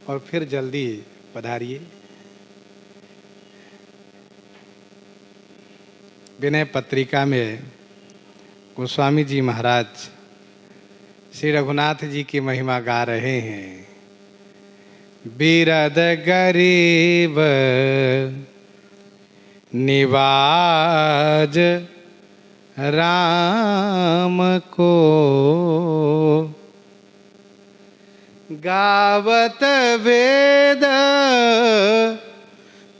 और फिर जल्दी पधारिए। विनय पत्रिका में गोस्वामी जी महाराज श्री रघुनाथ जी की महिमा गा रहे हैं। बिरद गरीब निवाज राम को, गावत वेद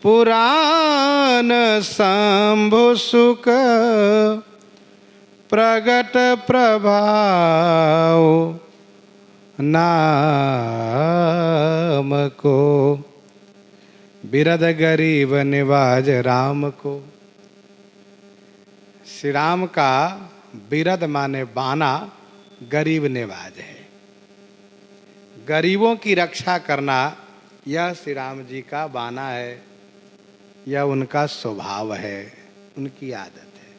पुराण शंभु सुख, प्रगट प्रभाव नाम को। बिरद गरीब निवाज राम को। श्री राम का बिरद माने बाना, गरीब निवाज है। गरीबों की रक्षा करना यह श्री राम जी का बाना है, यह उनका स्वभाव है, उनकी आदत है।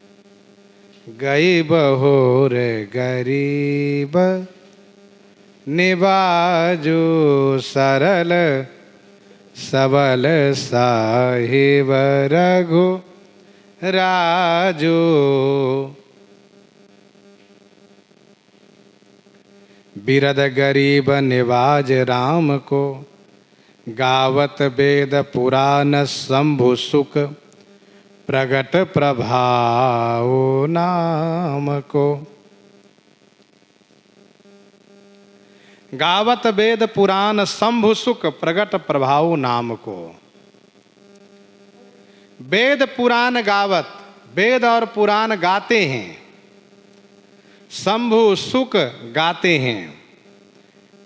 गई बहोर गरीब निवाजो सरल, सबल साहिब रघु राजो। बिरद गरीब निवाज राम को, गावत वेद पुराण शंभु सुख, प्रगट प्रभाव नाम को। गावत वेद पुराण शंभु सुख, प्रगट प्रभाव नाम को। वेद पुराण गावत, वेद और पुराण गाते हैं, शंभु सुख गाते हैं।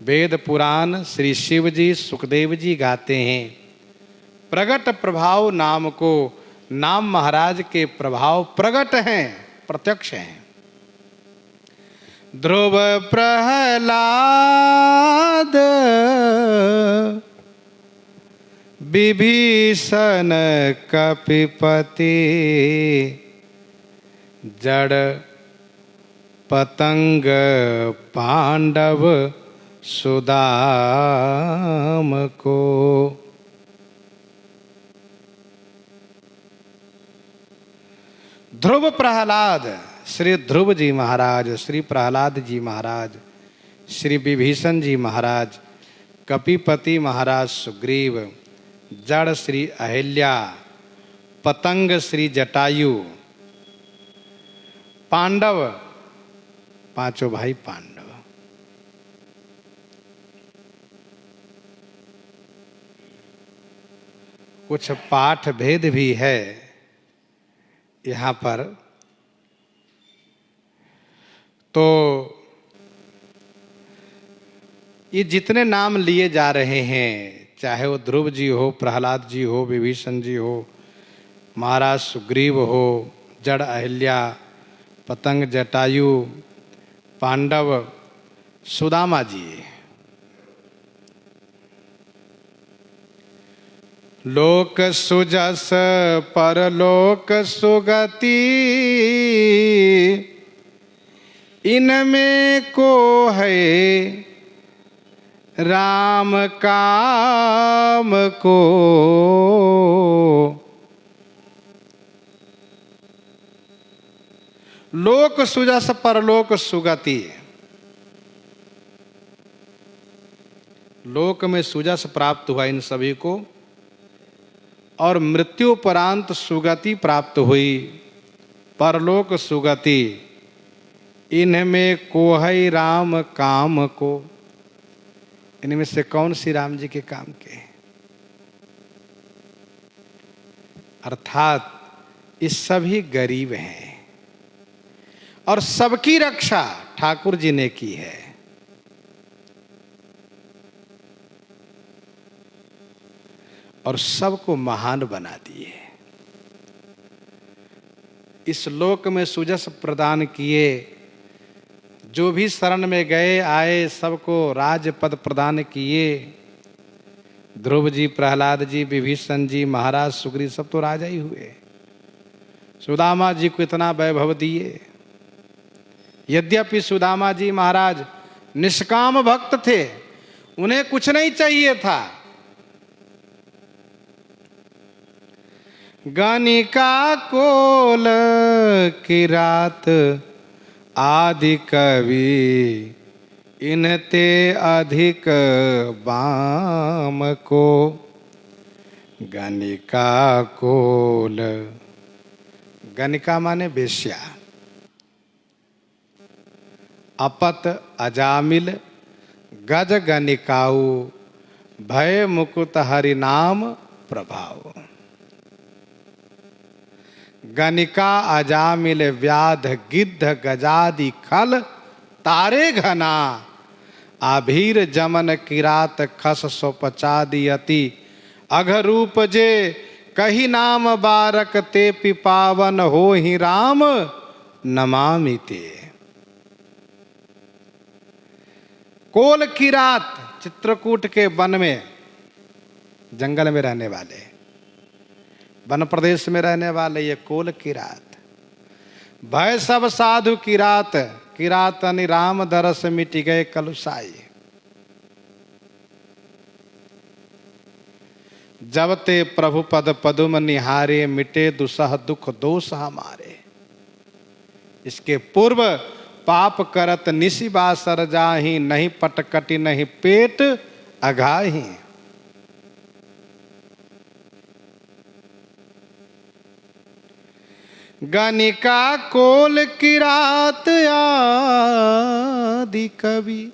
वेद पुराण श्री शिव जी सुखदेव जी गाते हैं। प्रगट प्रभाव नाम को, नाम महाराज के प्रभाव प्रगट हैं, प्रत्यक्ष हैं। ध्रुव प्रहलाद विभीषण कपिपति, जड़ पतंग पांडव सुदाम को। ध्रुव प्रहलाद श्री ध्रुव जी महाराज, श्री प्रहलाद जी महाराज, श्री विभीषण जी महाराज, कपिपति महाराज सुग्रीव, जड़ श्री अहिल्या, पतंग श्री जटायु, पांडव पांचों भाई पांडव। कुछ पाठ भेद भी है यहाँ पर। तो ये जितने नाम लिए जा रहे हैं, चाहे वो ध्रुव जी हो, प्रहलाद जी हो, विभीषण जी हो, महाराज सुग्रीव हो, जड़ अहिल्या, पतंग जटायु, पांडव, सुदामा जी, लोक सुजस परलोक सुगति, इनमें को है राम काम को। लोक सुजस परलोक सुगति, लोक में सुजस प्राप्त हुआ इन सभी को, और मृत्युपरांत सुगति प्राप्त हुई, परलोक सुगति, इनमें कोहई राम काम को। इनमें से कौन सी राम जी के काम के? अर्थात ये सभी गरीब हैं और सबकी रक्षा ठाकुर जी ने की है। और सबको महान बना दिए। इस लोक में सुजस प्रदान किए, जो भी शरण में गए आए सबको राजपद प्रदान किए। ध्रुव जी, प्रहलाद जी, विभीषण जी, महाराज सुग्रीव सब तो राजा ही हुए। सुदामा जी को इतना वैभव दिए। यद्यपि सुदामा जी महाराज निष्काम भक्त थे, उन्हें कुछ नहीं चाहिए था। गणिका कोल किरात आदि कवि इनते अधिक बाम को। गणिका कोल, गणिका माने वेश्या, अपत अजामिल गज गणिकाऊ भय मुकुत हरि नाम प्रभाव। गणिका अजामिल व्याध गिद्ध गजादि खल तारे घना आभीर जमन किरात खस सोपचादि अति अघरूप जे कही नाम बारक ते पिपावन हो ही राम नमामि ते। कोल किरात चित्रकूट के वन में, जंगल में रहने वाले, वन प्रदेश में रहने वाले ये कोल किरात। भय सब साधु किरात, किरात अनि राम दरस मिट गए कलुसाई। जब ते प्रभु पद पदुम निहारे मिटे दुसह दुख दोष हमारे। इसके पूर्व पाप करत निशि बासर जाहि नहीं पटकटी नहीं पेट अघाही। गणिका कोल किरात आदि कवि,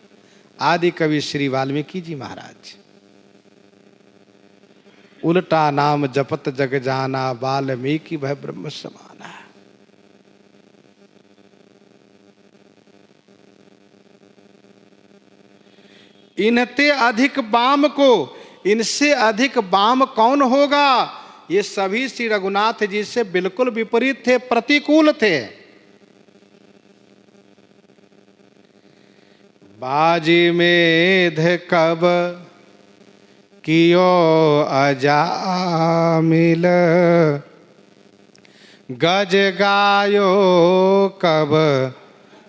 आदि कवि श्री वाल्मीकि जी महाराज। उल्टा नाम जपत जग जाना वाल्मीकि भय ब्रह्म समाना। इनते अधिक बाम को, इनसे अधिक बाम कौन होगा? ये सभी श्री रघुनाथ जी से बिल्कुल विपरीत थे, प्रतिकूल थे। बाजी मेध कब कियो अजामिल गज गायो कब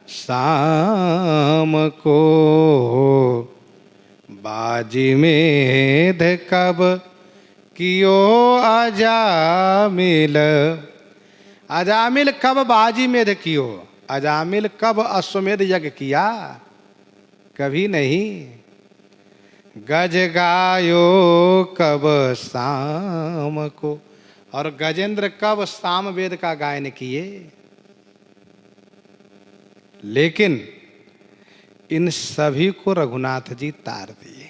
शाम को। बाजी मेध कब कियो अजामिल, अजामिल कब बाजी मेध कियो? अजामिल कब अश्वमेध यज्ञ किया? कभी नहीं। गज गायो कब शाम को, और गजेंद्र कब साम वेद का गायन किए? लेकिन इन सभी को रघुनाथ जी तार दिए।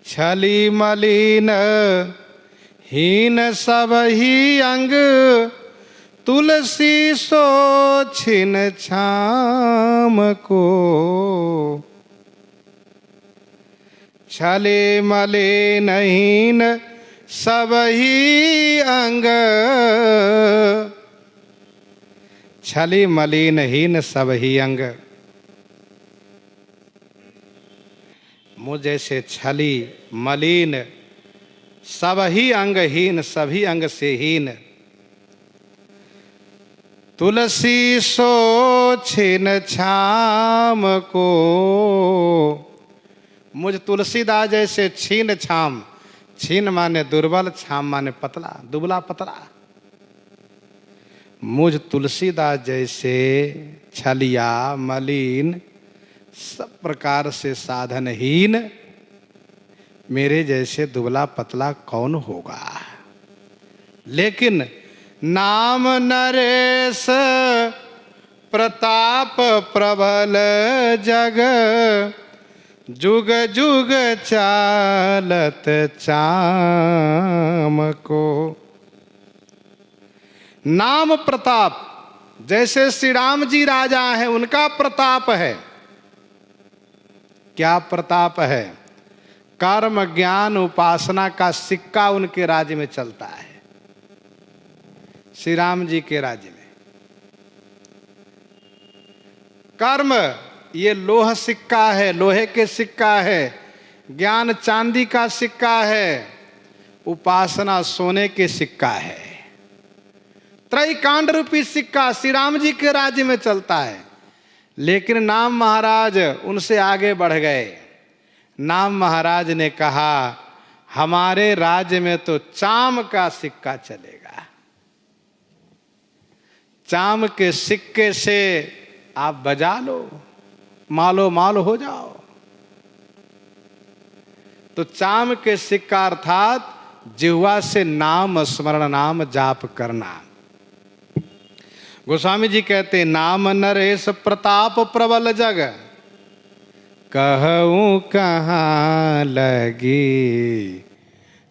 छली मलिन हीन सब ही अंग तुलसी सो छिन छाम को। छले मलिन हीन सब ही अंग, छली मलिन हीन सब ही अंग। मुझ जैसे छली मलिन सब ही अंगहीन, सभी अंग से हीन। तुलसी सो छिन छाम को, मुझ तुलसीदास जैसे छीन छाम, छीन माने दुर्बल, छाम माने पतला, दुबला पतला। मुझ तुलसीदास जैसे छलिया मलिन सब प्रकार से साधनहीन, मेरे जैसे दुबला पतला कौन होगा? लेकिन नाम नरेश प्रताप प्रबल जग, जुग जुग चालत चाम को। नाम प्रताप, जैसे श्री राम जी राजा हैं, उनका प्रताप है। क्या प्रताप है? कर्म ज्ञान उपासना का सिक्का उनके राज्य में चलता है। श्री राम जी के राज्य में कर्म ये लोह सिक्का है, लोहे के सिक्का है। ज्ञान चांदी का सिक्का है, उपासना सोने के सिक्का है। त्रैकांड रूपी सिक्का श्री राम जी के राज्य में चलता है। लेकिन नाम महाराज उनसे आगे बढ़ गए। नाम महाराज ने कहा, हमारे राज्य में तो चाम का सिक्का चलेगा, चाम के सिक्के से आप बजा लो, मालो माल हो जाओ। तो चाम के सिक्का अर्थात जिह्वा से नाम स्मरण, नाम जाप करना। गोस्वामी जी कहते, नाम नरेश प्रताप प्रबल जग, कहूँ कहाँ लगी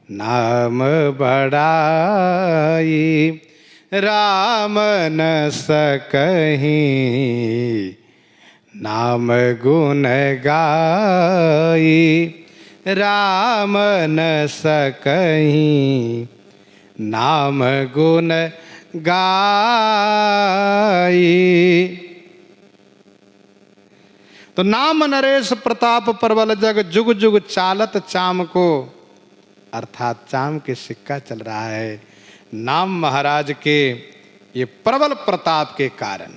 नाम बड़ाई, राम न सकहीं नाम गुण गाई, राम न सकहीं नाम गुण गाई। तो नाम नरेश प्रताप प्रबल जग, जुग जुग चालत चाम को, अर्थात चाम के सिक्का चल रहा है नाम महाराज के ये प्रबल प्रताप के कारण।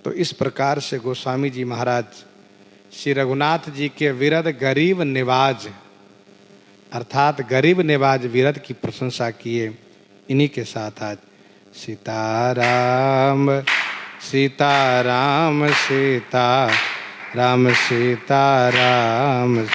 तो इस प्रकार से गोस्वामी जी महाराज श्री रघुनाथ जी के विरद गरीब निवाज, अर्थात गरीब निवाज विरद की प्रशंसा किए। इन्हीं के साथ आज सीताराम सीताराम सीताराम सीताराम।